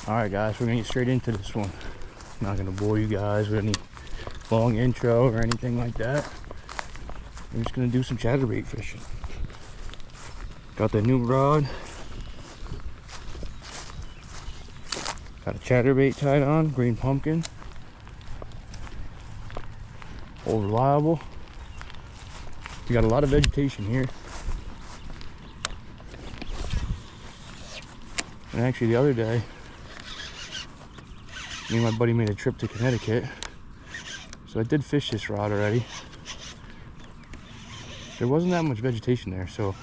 All right, guys, we're gonna get straight into this one. I'm not gonna bore you guys with any long intro or anything like that. We're just gonna do some chatterbait fishing. Got the new rod. Got a chatterbait tied on, green pumpkin. Old reliable. We got a lot of vegetation here. And actually the other day, me and my buddy made a trip to Connecticut. So I did fish this rod already. There wasn't that much vegetation there, so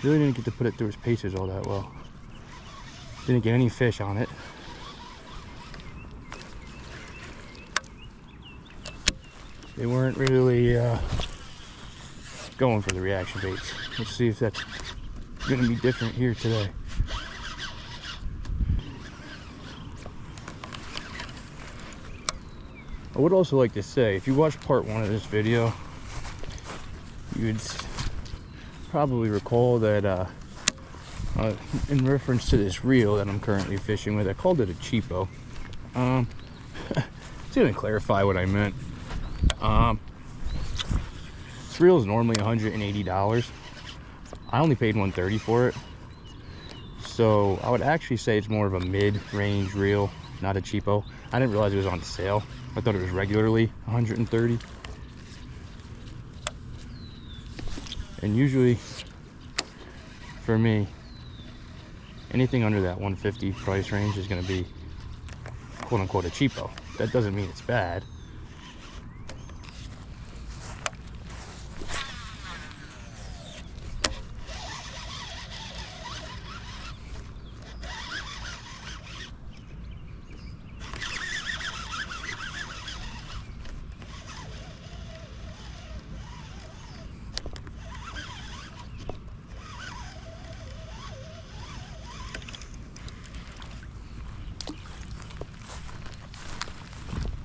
really didn't get to put it through its paces all that well. Didn't get any fish on it. They weren't really going for the reaction baits. Let's see if that's gonna be different here today. I would also like to say, if you watched part 1 of this video, you would probably recall that in reference to this reel that I'm currently fishing with, I called it a cheapo. It's gonna clarify what I meant. This reel is normally $180. I only paid $130 for it. So I would actually say it's more of a mid-range reel, not a cheapo. I didn't realize it was on sale. I thought it was regularly $130. And usually, for me, anything under that $150 price range is going to be quote-unquote a cheapo. That doesn't mean it's bad.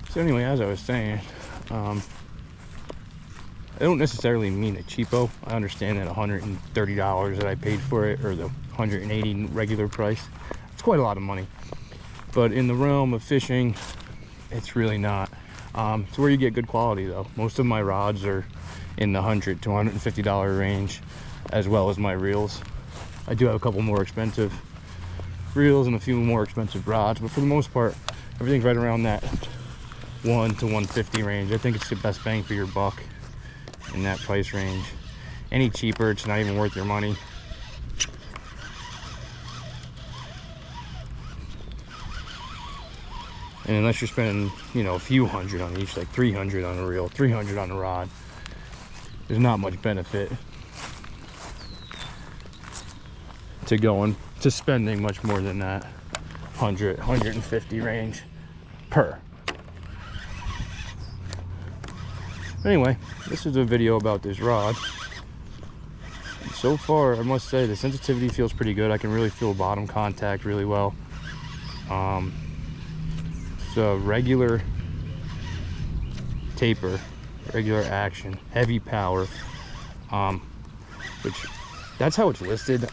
So anyway, as I was saying, I don't necessarily mean a cheapo. I understand that $130 that I paid for it, or the $180 regular price, it's quite a lot of money. But in the realm of fishing, it's really not. It's where you get good quality though. Most of my rods are in the $100 to $150 range, as well as my reels. I do have a couple more expensive reels and a few more expensive rods, but for the most part, everything's right around that $1 to $150 range. I think it's the best bang for your buck in that price range. Any cheaper, it's not even worth your money. And unless you're spending, you know, a few hundred on each, like 300 on a reel, 300 on a rod, there's not much benefit to spending much more than that 100, 150 range per. Anyway, this is a video about this rod. So far, I must say, the sensitivity feels pretty good. I can really feel bottom contact really well. It's a regular taper, regular action, heavy power, which that's how it's listed.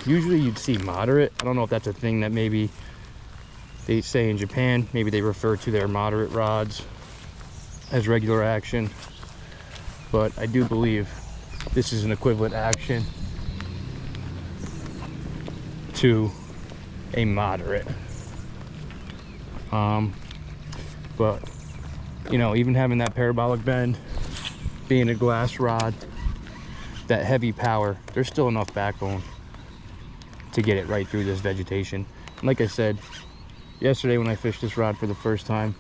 Usually you'd see moderate. I don't know if that's a thing that maybe they say in Japan. Maybe they refer to their moderate rods as regular action, but I do believe this is an equivalent action to a moderate. But you know, even having that parabolic bend, being a glass rod, that heavy power, there's still enough backbone to get it right through this vegetation. And like I said, yesterday when I fished this rod for the first time,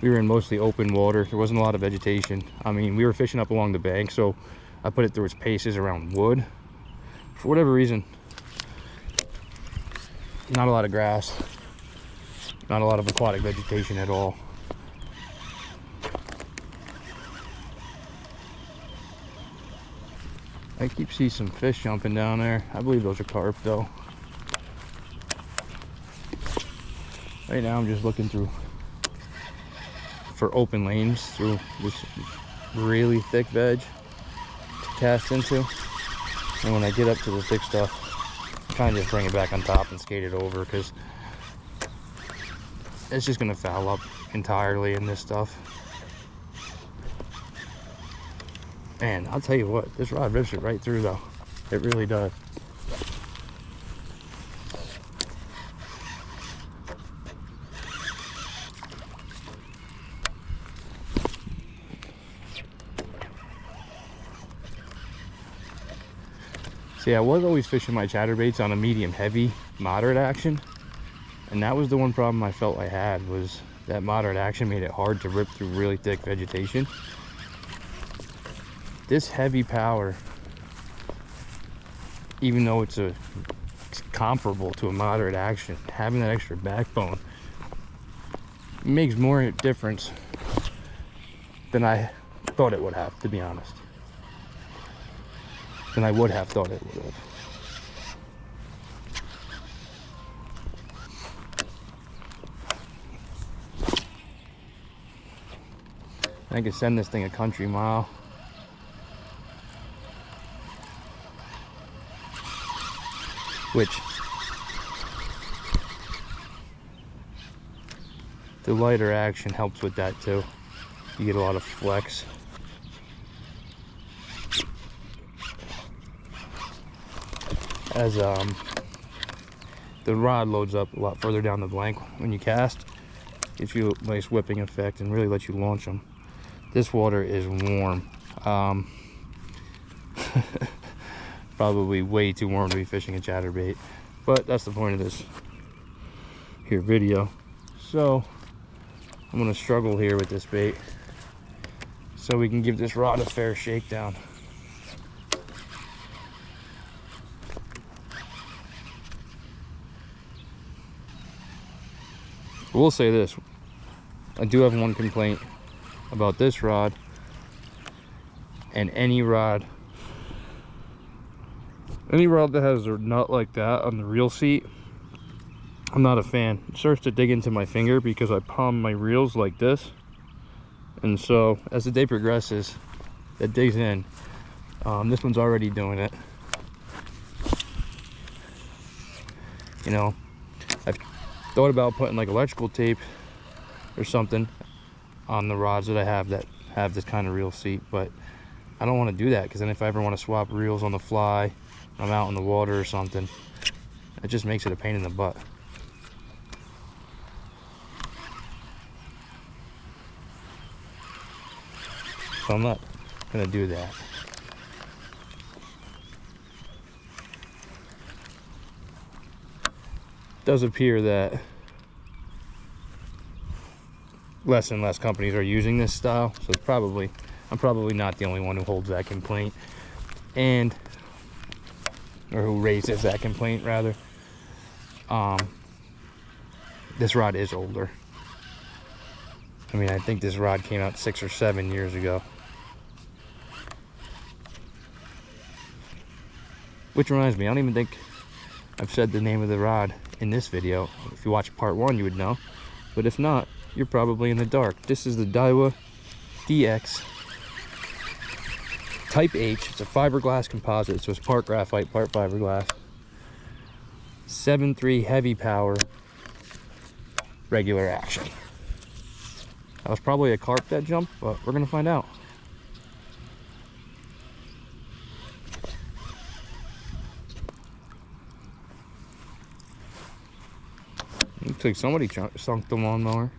we were in mostly open water. There wasn't a lot of vegetation. I mean, we were fishing up along the bank, so I put it through its paces around wood. For whatever reason, not a lot of grass, not a lot of aquatic vegetation at all. I keep seeing some fish jumping down there. I believe those are carp though. Right now I'm just looking through for open lanes through this really thick veg to cast into, and when I get up to the thick stuff, kind of just bring it back on top and skate it over, because it's just going to foul up entirely in this stuff. And I'll tell you what, this rod rips it right through though. It really does. See, I was always fishing my chatterbaits on a medium heavy moderate action, and that was the one problem I felt I had, was that moderate action made it hard to rip through really thick vegetation. This heavy power, even though it's comparable to a moderate action, having that extra backbone makes more difference than I thought it would have, to be honest. Than I would have thought it would have. I could send this thing a country mile. Which, the lighter action helps with that too. You get a lot of flex. As the rod loads up a lot further down the blank when you cast, gives you a nice whipping effect and really lets you launch them. This water is warm. Probably way too warm to be fishing a chatterbait, but that's the point of this here video. So I'm gonna struggle here with this bait so we can give this rod a fair shakedown. I will say this, I do have one complaint about this rod and any rod that has a nut like that on the reel seat. I'm not a fan. It starts to dig into my finger because I palm my reels like this, and so as the day progresses it digs in. This one's already doing it. You know, I've thought about putting like electrical tape or something on the rods that I have that have this kind of reel seat, but I don't want to do that, because then if I ever want to swap reels on the fly, I'm out in the water or something, it just makes it a pain in the butt. So I'm not gonna do that. It does appear that less and less companies are using this style, so it's I'm probably not the only one who holds that complaint, or who raises that complaint rather. This rod is older. I mean, I think this rod came out 6 or 7 years ago. Which reminds me, I don't even think I've said the name of the rod in this video. If you watch part 1 you would know, but if not, you're probably in the dark. This is the Daiwa DX Type H. It's a fiberglass composite, so it's part graphite, part fiberglass. 7.3 heavy power, regular action. That was probably a carp that jumped, but we're gonna find out. Looks like somebody sunk the lawnmower.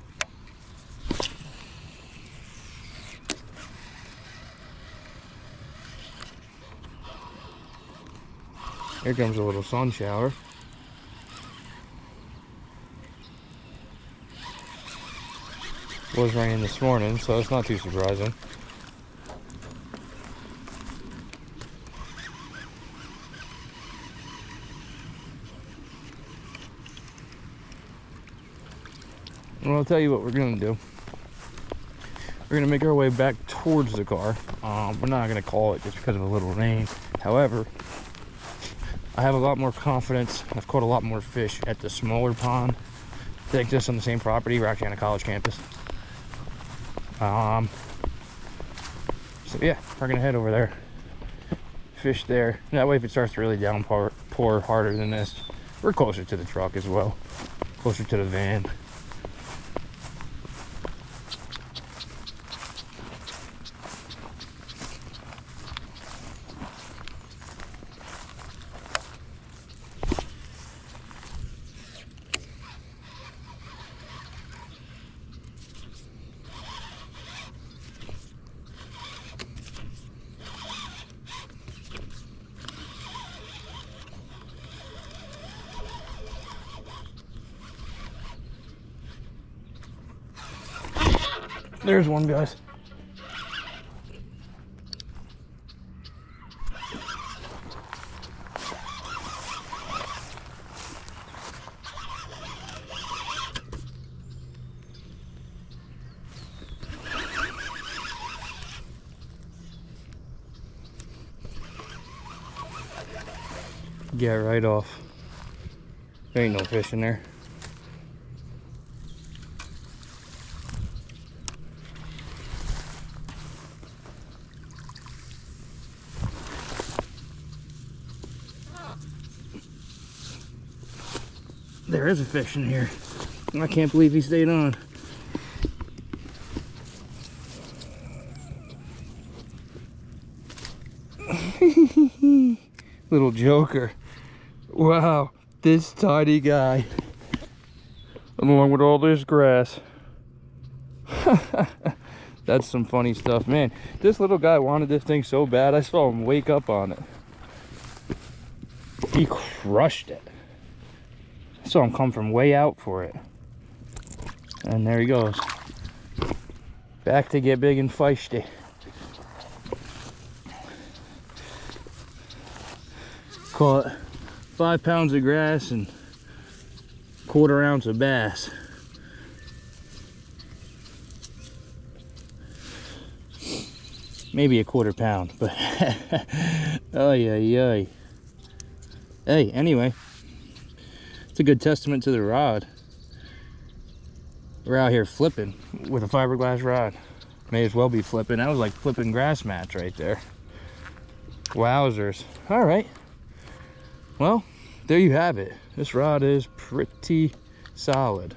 Here comes a little sun shower. It was raining this morning, so it's not too surprising. Well, I'll tell you what we're gonna do. We're gonna make our way back towards the car. We're not gonna call it just because of a little rain. However, I have a lot more confidence. I've caught a lot more fish at the smaller pond that exists on the same property. We're actually on a college campus. So yeah, we're gonna head over there, fish there. That way, if it starts to really downpour, pour harder than this. We're closer to the truck as well, closer to the van. There's one, guys. Get right off. There ain't no fish in there. There is a fish in here. I can't believe he stayed on. Little joker. Wow, this tiny guy. Along with all this grass. That's some funny stuff, man. This little guy wanted this thing so bad, I saw him wake up on it. He crushed it. I saw him come from way out for it. And there he goes. Back to get big and feisty. Caught 5 pounds of grass and 1/4 ounce of bass. Maybe a 1/4 pound, but oh yeah. Hey, anyway, it's a good testament to the rod. We're out here flipping with a fiberglass rod. May as well be flipping. That was like flipping grass mats right there. Wowzers. All right. Well, there you have it. This rod is pretty solid.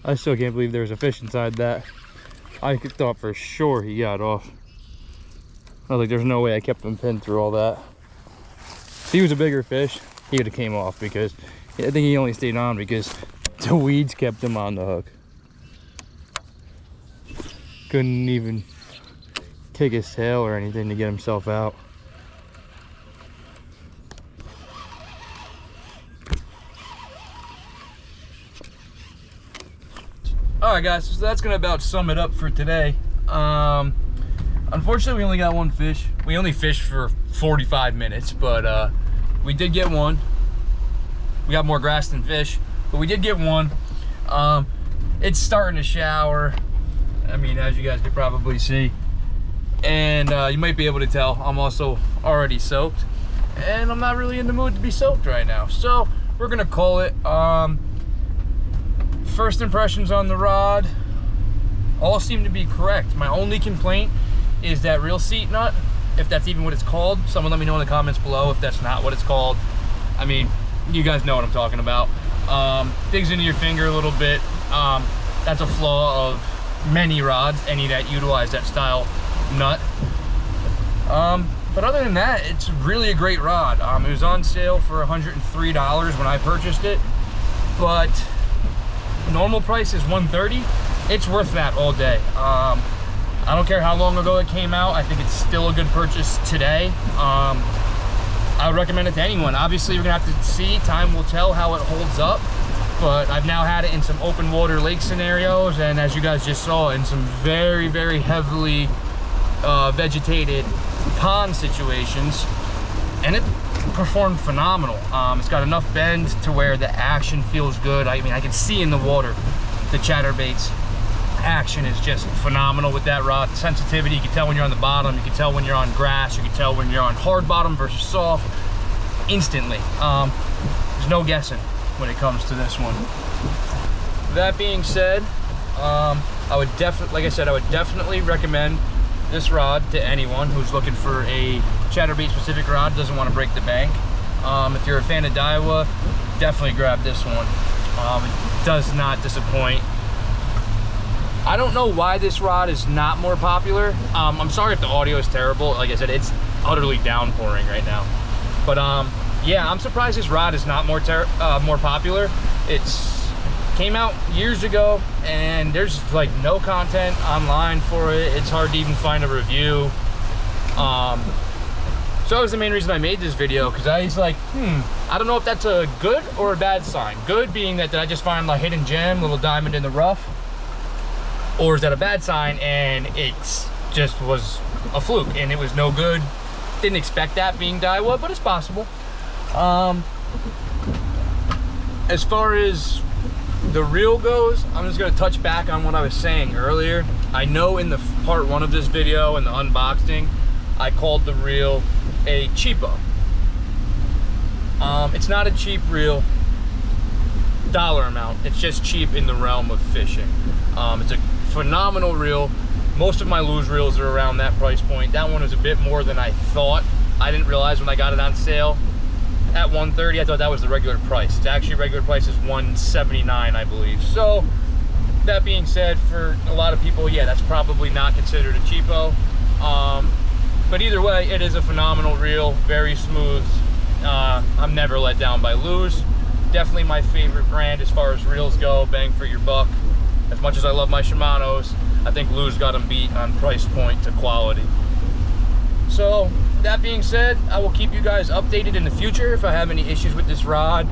I still can't believe there was a fish inside that. I thought for sure he got off. I was like, there's no way I kept him pinned through all that. If he was a bigger fish, he would have came off, because I think he only stayed on because the weeds kept him on the hook. Couldn't even kick his tail or anything to get himself out. Alright guys, so that's gonna about sum it up for today. Unfortunately, we only got one fish. We only fished for 45 minutes, but we did get one. We got more grass than fish, but we did get one. It's starting to shower. I mean, as you guys could probably see. And you might be able to tell, I'm also already soaked. And I'm not really in the mood to be soaked right now. So, we're gonna call it. First impressions on the rod all seem to be correct. My only complaint is that reel seat nut, if that's even what it's called. Someone let me know in the comments below if that's not what it's called. I mean, you guys know what I'm talking about. Digs into your finger a little bit. That's a flaw of many rods, any that utilize that style nut. But other than that, it's really a great rod. It was on sale for $103 when I purchased it, but normal price is $130. It's worth that all day. I don't care how long ago it came out. I think it's still a good purchase today. I would recommend it to anyone. Obviously, we're gonna have to see. Time will tell how it holds up. But I've now had it in some open water lake scenarios, and as you guys just saw, in some very, very heavily vegetated pond situations, and it performed phenomenal. It's got enough bend to where the action feels good. I mean, I can see in the water the chatterbaits action is just phenomenal with that rod. Sensitivity, you can tell when you're on the bottom, you can tell when you're on grass, you can tell when you're on hard bottom versus soft instantly. There's no guessing when it comes to this one. That being said, I would definitely, like I said, I would definitely recommend this rod to anyone who's looking for a chatterbait specific rod, doesn't want to break the bank. If you're a fan of Daiwa, definitely grab this one. It does not disappoint. I don't know why this rod is not more popular. I'm sorry if the audio is terrible. Like I said, it's utterly downpouring right now. But yeah, I'm surprised this rod is not more popular. It's came out years ago and there's like no content online for it. It's hard to even find a review. So that was the main reason I made this video, because I was like, I don't know if that's a good or a bad sign. Good being that did I just find a hidden gem, little diamond in the rough? Or is that a bad sign and it's just was a fluke and it was no good? Didn't expect that being Daiwa, but it's possible. As far as the reel goes, I'm just going to touch back on what I was saying earlier. I know in the part 1 of this video, in the unboxing, I called the reel a cheapo. It's not a cheap reel dollar amount, it's just cheap in the realm of fishing. It's a phenomenal reel. Most of my luge reels are around that price point. That one is a bit more than I thought. I didn't realize when I got it on sale at $130, I thought that was the regular price. It's actually regular price is $179, I believe. So that being said, for a lot of people, yeah, that's probably not considered a cheapo. But either way, it is a phenomenal reel, very smooth. I'm never let down by Lew's. Definitely my favorite brand as far as reels go, bang for your buck. As much as I love my Shimano's, I think Lew's got them beat on price point to quality. So that being said, I will keep you guys updated in the future if I have any issues with this rod.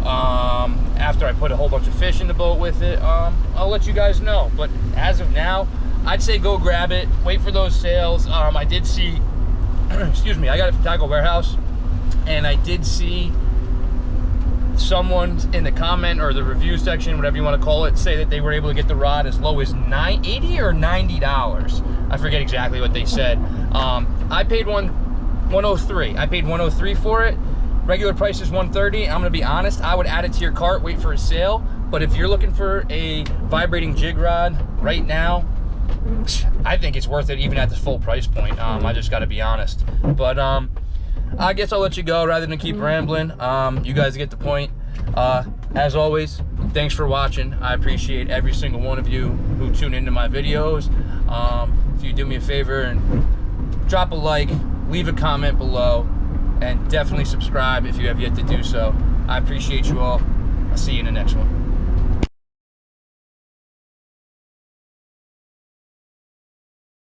After I put a whole bunch of fish in the boat with it, I'll let you guys know. But as of now, I'd say go grab it, wait for those sales. I did see, excuse me, I got it from Tackle Warehouse, and I did see someone in the comment or the review section, whatever you want to call it, say that they were able to get the rod as low as $80 or $90. I forget exactly what they said. I paid $103. I paid $103 for it. Regular price is $130. I'm gonna be honest, I would add it to your cart, wait for a sale. But if you're looking for a vibrating jig rod right now, I think it's worth it even at this full price point. I just gotta be honest. But I guess I'll let you go rather than keep rambling. You guys get the point. As always, thanks for watching. I appreciate every single one of you who tune into my videos. If you do me a favor and drop a like, leave a comment below, and definitely subscribe if you have yet to do so. I appreciate you all. I'll see you in the next one.